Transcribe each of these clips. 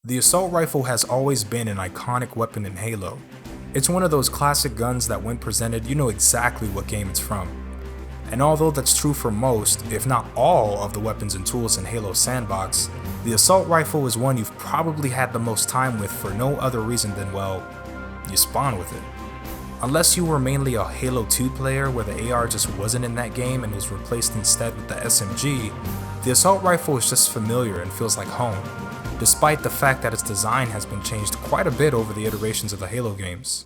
The assault rifle has always been an iconic weapon in Halo. It's one of those classic guns that when presented you know exactly what game it's from. And although that's true for most, if not all, of the weapons and tools in Halo's Sandbox, the assault rifle is one you've probably had the most time with for no other reason than, well, you spawn with it. Unless you were mainly a Halo 2 player where the AR just wasn't in that game and was replaced instead with the SMG, the assault rifle is just familiar and feels like home, despite the fact that its design has been changed quite a bit over the iterations of the Halo games.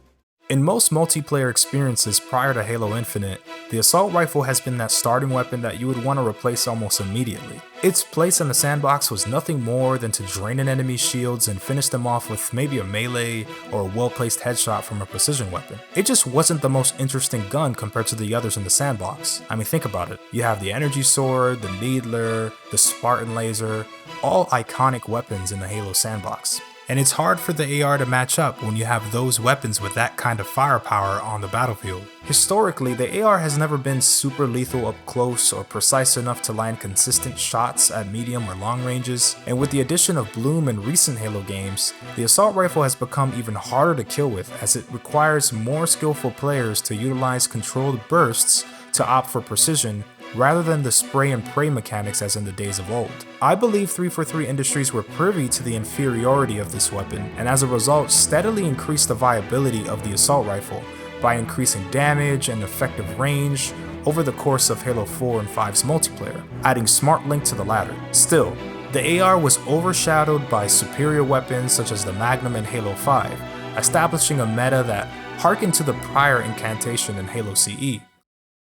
In most multiplayer experiences prior to Halo Infinite, the assault rifle has been that starting weapon that you would want to replace almost immediately. Its place in the sandbox was nothing more than to drain an enemy's shields and finish them off with maybe a melee or a well-placed headshot from a precision weapon. It just wasn't the most interesting gun compared to the others in the sandbox. I mean, think about it. You have the energy sword, the needler, the Spartan laser, all iconic weapons in the Halo sandbox. And it's hard for the AR to match up when you have those weapons with that kind of firepower on the battlefield. Historically, the AR has never been super lethal up close or precise enough to land consistent shots at medium or long ranges, and with the addition of Bloom in recent Halo games, the assault rifle has become even harder to kill with as it requires more skillful players to utilize controlled bursts to opt for precision rather than the spray and pray mechanics as in the days of old. I believe 343 Industries were privy to the inferiority of this weapon, and as a result steadily increased the viability of the assault rifle by increasing damage and effective range over the course of Halo 4 and 5's multiplayer, adding Smart Link to the latter. Still, the AR was overshadowed by superior weapons such as the Magnum in Halo 5, establishing a meta that harkened to the prior incantation in Halo CE.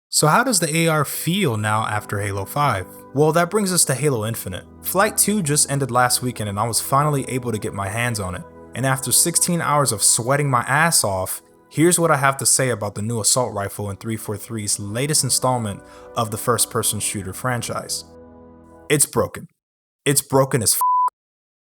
So how does the AR feel now after Halo 5? Well, that brings us to Halo Infinite. Flight 2 just ended last weekend and I was finally able to get my hands on it. And after 16 hours of sweating my ass off, here's what I have to say about the new assault rifle in 343's latest installment of the first-person shooter franchise. It's broken. It's broken as f***.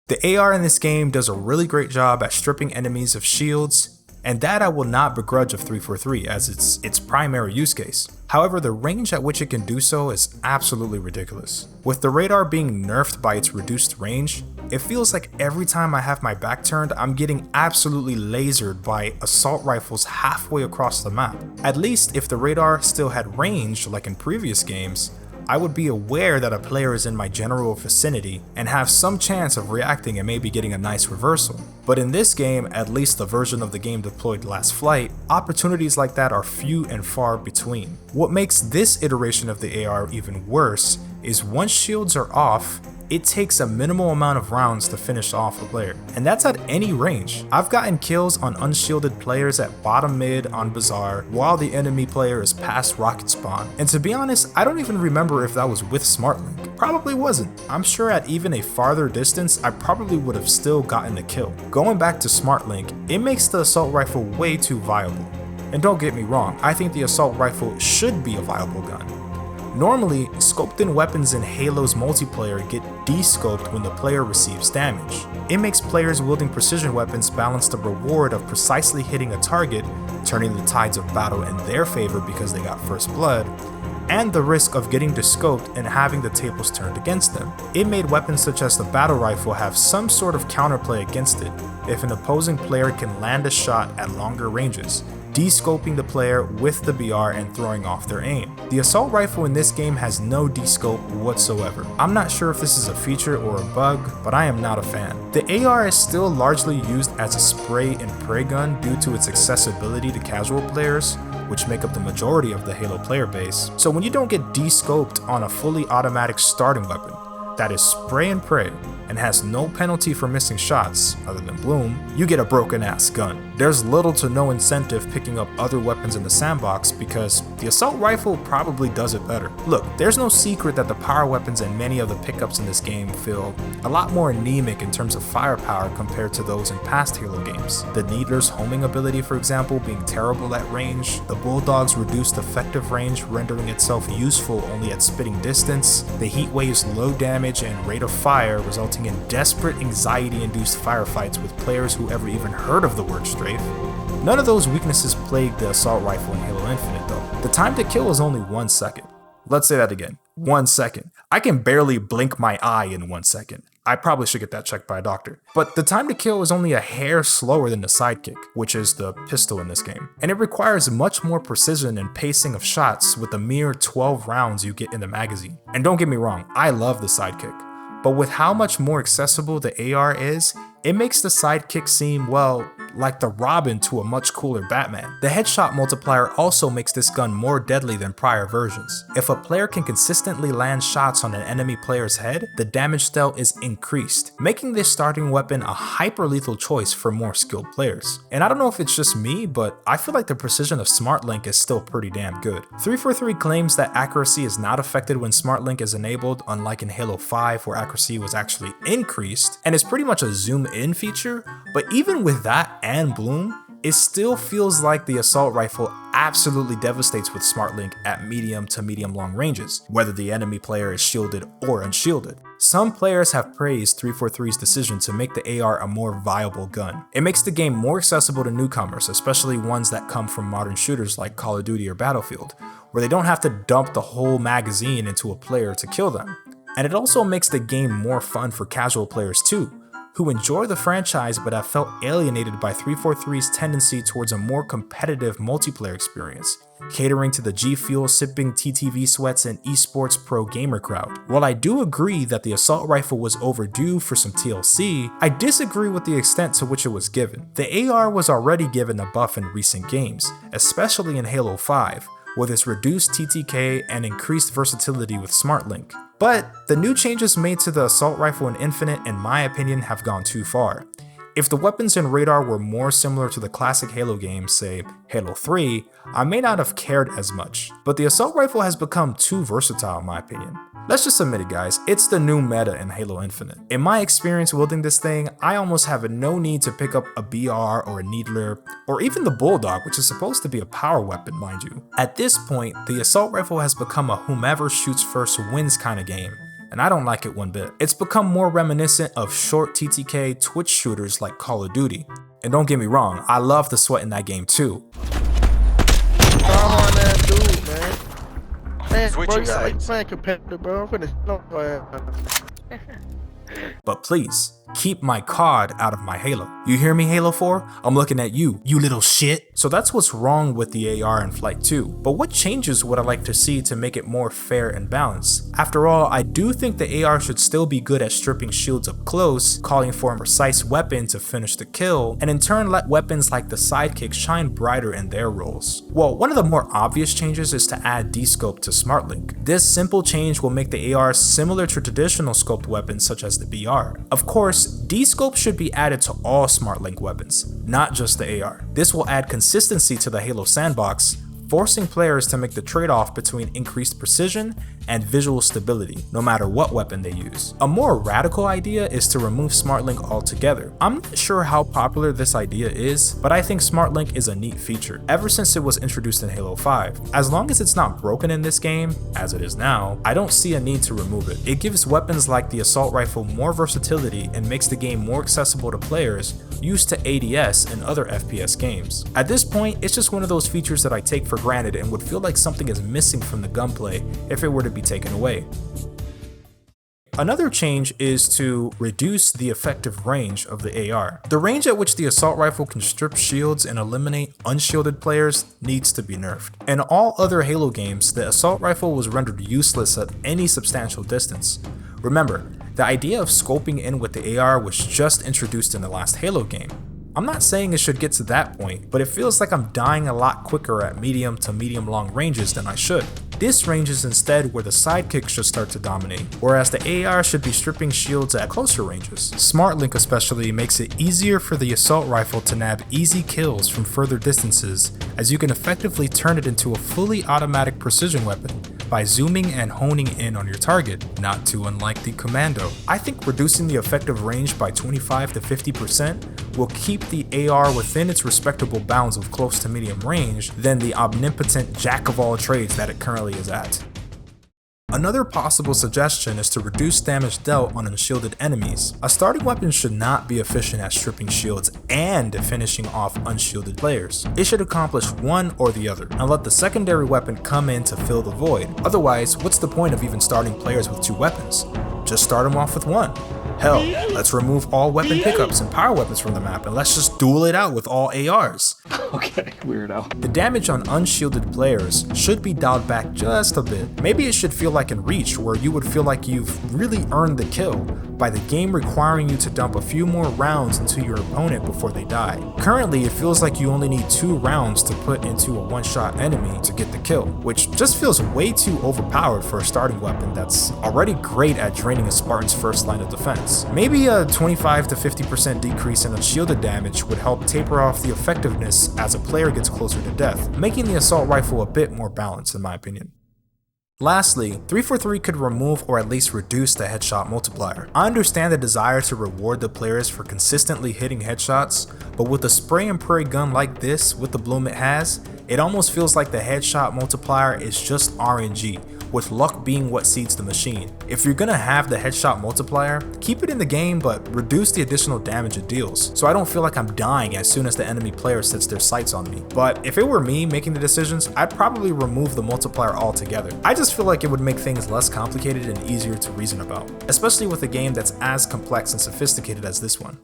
The AR in this game does a really great job at stripping enemies of shields, and that I will not begrudge of 343 as it's its primary use case. However, the range at which it can do so is absolutely ridiculous. With the radar being nerfed by its reduced range, it feels like every time I have my back turned, I'm getting absolutely lasered by assault rifles halfway across the map. At least if the radar still had range like in previous games, I would be aware that a player is in my general vicinity and have some chance of reacting and maybe getting a nice reversal. But in this game, at least the version of the game deployed last flight, opportunities like that are few and far between. What makes this iteration of the AR even worse is once shields are off, it takes a minimal amount of rounds to finish off a player, and that's at any range. I've gotten kills on unshielded players at bottom mid on Bazaar while the enemy player is past rocket spawn, and to be honest, I don't even remember if that was with Smart Link. Probably wasn't. I'm sure at even a farther distance, I probably would have still gotten the kill. Going back to Smart Link, it makes the assault rifle way too viable. And don't get me wrong, I think the assault rifle should be a viable gun. Normally, scoped in weapons in Halo's multiplayer get descoped when the player receives damage. It makes players wielding precision weapons balance the reward of precisely hitting a target, turning the tides of battle in their favor because they got first blood, and the risk of getting descoped and having the tables turned against them. It made weapons such as the battle rifle have some sort of counterplay against it if an opposing player can land a shot at longer ranges, descoping the player with the BR and throwing off their aim. The assault rifle in this game has no descope whatsoever. I'm not sure if this is a feature or a bug, but I am not a fan. The AR is still largely used as a spray and pray gun due to its accessibility to casual players, which make up the majority of the Halo player base. So when you don't get descoped on a fully automatic starting weapon that is spray and pray and has no penalty for missing shots other than Bloom, you get a broken ass gun. There's little to no incentive picking up other weapons in the sandbox because the assault rifle probably does it better. Look, there's no secret that the power weapons and many of the pickups in this game feel a lot more anemic in terms of firepower compared to those in past Halo games. The Needler's homing ability, for example, being terrible at range, the Bulldog's reduced effective range rendering itself useful only at spitting distance, the Heatwave's low damage and rate of fire resulting in desperate anxiety-induced firefights with players who ever even heard of the word strafe. None of those weaknesses plagued the assault rifle in Halo Infinite though. The time to kill is only 1 second. Let's say that again. 1 second. I can barely blink my eye in 1 second. I probably should get that checked by a doctor. But the time to kill is only a hair slower than the sidekick, which is the pistol in this game. And it requires much more precision and pacing of shots with the mere 12 rounds you get in the magazine. And don't get me wrong, I love the sidekick. But with how much more accessible the AR is, it makes the sidekick seem, well, like the Robin to a much cooler Batman. The headshot multiplier also makes this gun more deadly than prior versions. If a player can consistently land shots on an enemy player's head, the damage dealt is increased, making this starting weapon a hyper lethal choice for more skilled players. And I don't know if it's just me, but I feel like the precision of SmartLink is still pretty damn good. 343 claims that accuracy is not affected when SmartLink is enabled, unlike in Halo 5 where accuracy was actually increased, and it's pretty much a zoom in feature, but even with that and bloom, it still feels like the assault rifle absolutely devastates with SmartLink at medium to medium long ranges, whether the enemy player is shielded or unshielded. Some players have praised 343's decision to make the AR a more viable gun. It makes the game more accessible to newcomers, especially ones that come from modern shooters like Call of Duty or Battlefield, where they don't have to dump the whole magazine into a player to kill them. And it also makes the game more fun for casual players too, who enjoy the franchise but have felt alienated by 343's tendency towards a more competitive multiplayer experience, catering to the G Fuel sipping TTV sweats and esports pro gamer crowd. While I do agree that the assault rifle was overdue for some TLC, I disagree with the extent to which it was given. The AR was already given a buff in recent games, especially in Halo 5, with its reduced TTK and increased versatility with SmartLink. But the new changes made to the assault rifle in Infinite, in my opinion, have gone too far. If the weapons in Radar were more similar to the classic Halo games, say Halo 3, I may not have cared as much. But the assault rifle has become too versatile in my opinion. Let's just admit it guys, it's the new meta in Halo Infinite. In my experience wielding this thing, I almost have no need to pick up a BR or a Needler, or even the Bulldog, which is supposed to be a power weapon mind you. At this point, the assault rifle has become a whomever shoots first wins kind of game, and I don't like it one bit. It's become more reminiscent of short TTK Twitch shooters like Call of Duty. And don't get me wrong, I love the sweat in that game too. Come on that dude, man. Man, Switching bro, sides. playing competitive, bro. I'm finna But please, keep my COD out of my Halo. You hear me, Halo 4? I'm looking at you, you little shit. So that's what's wrong with the AR in Flight 2. But what changes would I like to see to make it more fair and balanced? After all, I do think the AR should still be good at stripping shields up close, calling for a precise weapon to finish the kill, and in turn let weapons like the sidekick shine brighter in their roles. Well, one of the more obvious changes is to add Descope to SmartLink. This simple change will make the AR similar to traditional scoped weapons such as the BR. Of course, Descope should be added to all SmartLink weapons, not just the AR. This will add consistency to the Halo Sandbox, forcing players to make the trade-off between increased precision and visual stability, no matter what weapon they use. A more radical idea is to remove SmartLink altogether. I'm not sure how popular this idea is, but I think SmartLink is a neat feature, ever since it was introduced in Halo 5. As long as it's not broken in this game, as it is now, I don't see a need to remove it. It gives weapons like the assault rifle more versatility and makes the game more accessible to players used to ADS and other FPS games. At this point, it's just one of those features that I take for granted and would feel like something is missing from the gunplay if it were to be taken away. Another change is to reduce the effective range of the AR. The range at which the assault rifle can strip shields and eliminate unshielded players needs to be nerfed. In all other Halo games, the assault rifle was rendered useless at any substantial distance. Remember, the idea of scoping in with the AR was just introduced in the last Halo game. I'm not saying it should get to that point, but it feels like I'm dying a lot quicker at medium to medium long ranges than I should. This range is instead where the sidekick should start to dominate, whereas the AR should be stripping shields at closer ranges. SmartLink especially makes it easier for the assault rifle to nab easy kills from further distances, as you can effectively turn it into a fully automatic precision weapon by zooming and honing in on your target, not too unlike the Commando. I think reducing the effective range by 25 to 50% will keep the AR within its respectable bounds of close to medium range than the omnipotent jack of all trades that it currently is at. Another possible suggestion is to reduce damage dealt on unshielded enemies. A starting weapon should not be efficient at stripping shields and finishing off unshielded players. It should accomplish one or the other, and let the secondary weapon come in to fill the void. Otherwise, what's the point of even starting players with two weapons? Just start them off with one. Hell, let's remove all weapon pickups and power weapons from the map and let's just duel it out with all ARs. Okay, weirdo. The damage on unshielded players should be dialed back just a bit. Maybe it should feel like in Reach, where you would feel like you've really earned the kill by the game requiring you to dump a few more rounds into your opponent before they die. Currently, it feels like you only need 2 rounds to put into a one-shot enemy to get the kill, which just feels way too overpowered for a starting weapon that's already great at draining a Spartan's first line of defense. Maybe a 25 to 50% decrease in unshielded damage would help taper off the effectiveness as a player gets closer to death, making the assault rifle a bit more balanced in my opinion. Lastly, 343 could remove or at least reduce the headshot multiplier. I understand the desire to reward the players for consistently hitting headshots, but with a spray and pray gun like this with the bloom it has, it almost feels like the headshot multiplier is just RNG, with luck being what seeds the machine. If you're gonna have the headshot multiplier, keep it in the game but reduce the additional damage it deals, so I don't feel like I'm dying as soon as the enemy player sets their sights on me. But if it were me making the decisions, I'd probably remove the multiplier altogether. I just feel like it would make things less complicated and easier to reason about, especially with a game that's as complex and sophisticated as this one.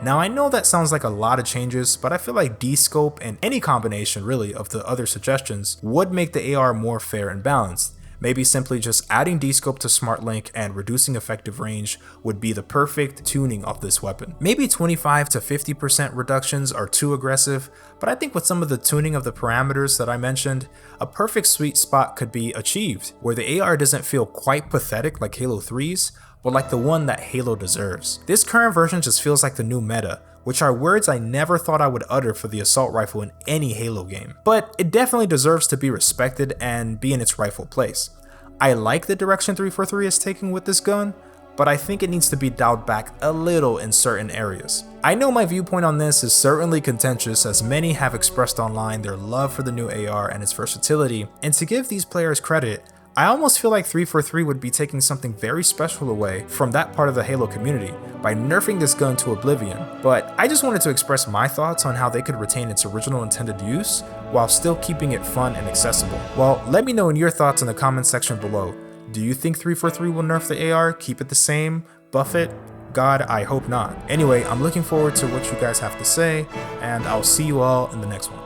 Now I know that sounds like a lot of changes, but I feel like Descope and any combination really of the other suggestions would make the AR more fair and balanced. Maybe simply just adding Descope to SmartLink and reducing effective range would be the perfect tuning of this weapon. Maybe 25 to 50% reductions are too aggressive, but I think with some of the tuning of the parameters that I mentioned, a perfect sweet spot could be achieved, where the AR doesn't feel quite pathetic like Halo 3's, but like the one that Halo deserves. This current version just feels like the new meta, which are words I never thought I would utter for the assault rifle in any Halo game. But it definitely deserves to be respected and be in its rightful place. I like the direction 343 is taking with this gun, but I think it needs to be dialed back a little in certain areas. I know my viewpoint on this is certainly contentious, as many have expressed online their love for the new AR and its versatility, and to give these players credit, I almost feel like 343 would be taking something very special away from that part of the Halo community by nerfing this gun to oblivion, but I just wanted to express my thoughts on how they could retain its original intended use while still keeping it fun and accessible. Well, let me know in your thoughts in the comment section below. Do you think 343 will nerf the AR, keep it the same, buff it? God, I hope not. Anyway, I'm looking forward to what you guys have to say, and I'll see you all in the next one.